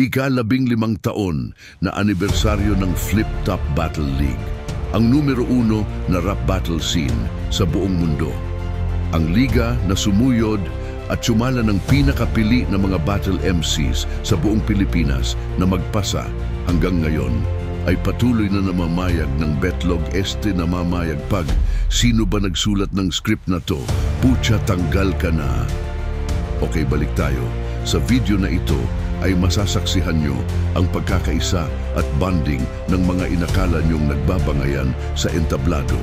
ika-15 taon na anibersaryo ng Flip Top Battle League, ang numero 1 na rap battle scene sa buong mundo. Ang liga na sumuyod at sumala ng pinakapili na mga battle MCs sa buong Pilipinas na magpasa hanggang ngayon ay patuloy na namamayag ng Betlog Este na mamayagpag. Sino ba nagsulat ng script na to? Pucha, tanggal ka na. Okay, balik tayo. Sa video na ito ay masasaksihan nyo ang pagkakaisa at bonding ng mga inakala nyong nagbabangayan sa entablado.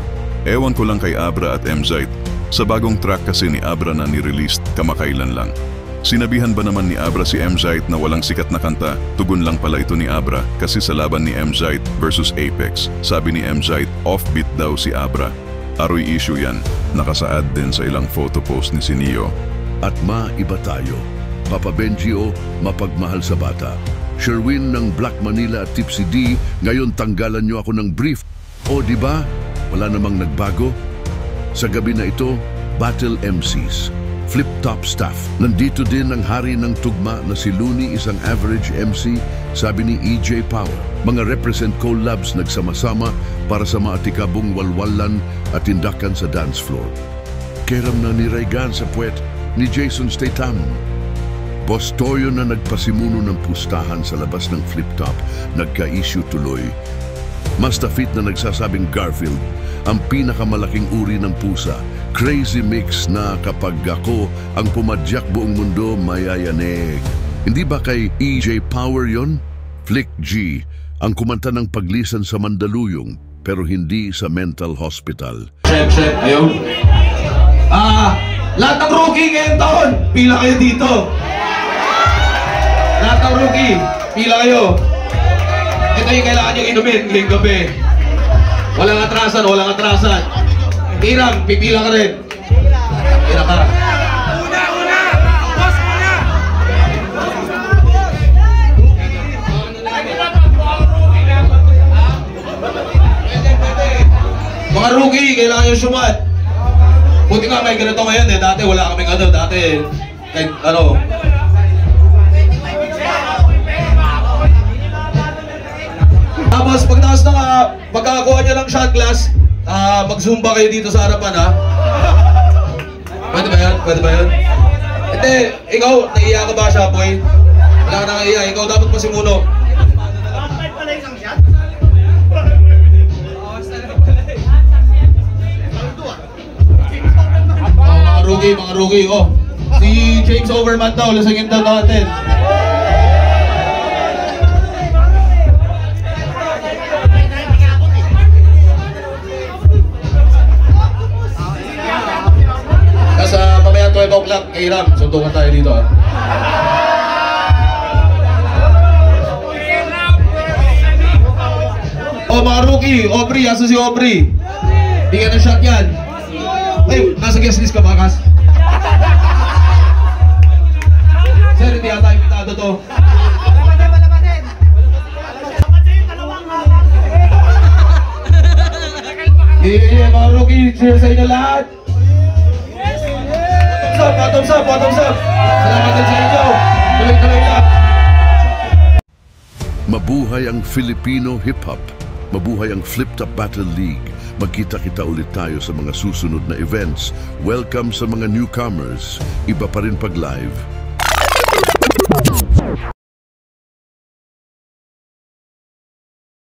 Ewan ko lang kay Abra at MZite. Sa bagong track kasi ni Abra na ni-release kamakailan lang. Sinabihan ba naman ni Abra si MZite na walang sikat na kanta? Tugon lang pala ito ni Abra kasi sa laban ni MZite versus Apex. Sabi ni MZite, offbeat daw si Abra. Aroy issue yan. Nakasaad din sa ilang photo post ni Sinio. At maiba tayo. Papa Benji o mapagmahal sa bata. Sherwin ng Black Manila at Tipsy D, ngayon tanggalan nyo ako ng brief. O diba? Wala namang nagbago. Sa gabi na ito, Battle MCs. Flip Top staff. Nandito din ang hari ng tugma na si Looney, isang average MC, sabi ni EJ Power. Mga represent collabs nagsama-sama para sa maatikabong walwalan at tindakan sa dance floor. Keram na ni Raygan sa puwet ni Jason Statham. Boss Toyo na nagpasimuno ng pustahan sa labas ng Flip Top, nagka-issue tuloy. Master Fit na nagsasabing Garfield, ang pinakamalaking uri ng pusa. Crazy mix na kapag ako ang pumadyak buong mundo, mayayanig. Hindi ba kay EJ Power yon? Flick G, ang kumanta ng paglisan sa Mandaluyong, pero hindi sa mental hospital. Chef, ayun. Lahat ng rookie ngayong taon, pila kayo dito. Lahat ng rookie, pila kayo. Ito yung kailangan nyo inumin ngayong gabi. Walang atrasan, walang atrasan. Hiram, pipila ka rin. Pila ka. Una! Boss, una! Mga rookie, kailangan nyo sumat. Buti nga may ganito ngayon eh. Dati wala kaming ano. Dati, kahit ano. Tapos pagkakakuha nyo ng shot glass, mag-zumba kayo dito sa harapan ha. Pwede ba yan? Pwede ba yan? Hindi, ikaw, naiiya ka ba siya, boy? Wala ka nang naiiya, ikaw dapat pasimuno. Mga rookie, oh. Si James Overman daw, lasagin daw natin. Nasa mamaya 12 o'clock, kay Ram, suntukan tayo dito ha. Oh, mga rookie, Aubrey, asa si Aubrey? Bigyan ng shot yan. Ay, nasa guest list ka ba, Kas? Sir, hindi ata imitado to. Yeah, mga rookie, cheers sa inyo lahat. Thumbs up. Salamat din sa inyo. Tuloy-tuloy lang. Mabuhay ang Filipino hip-hop. Mabuhay ang Flip Top Battle League. Magkita-kita ulit tayo sa mga susunod na events. Welcome sa mga newcomers. Iba pa rin pag live.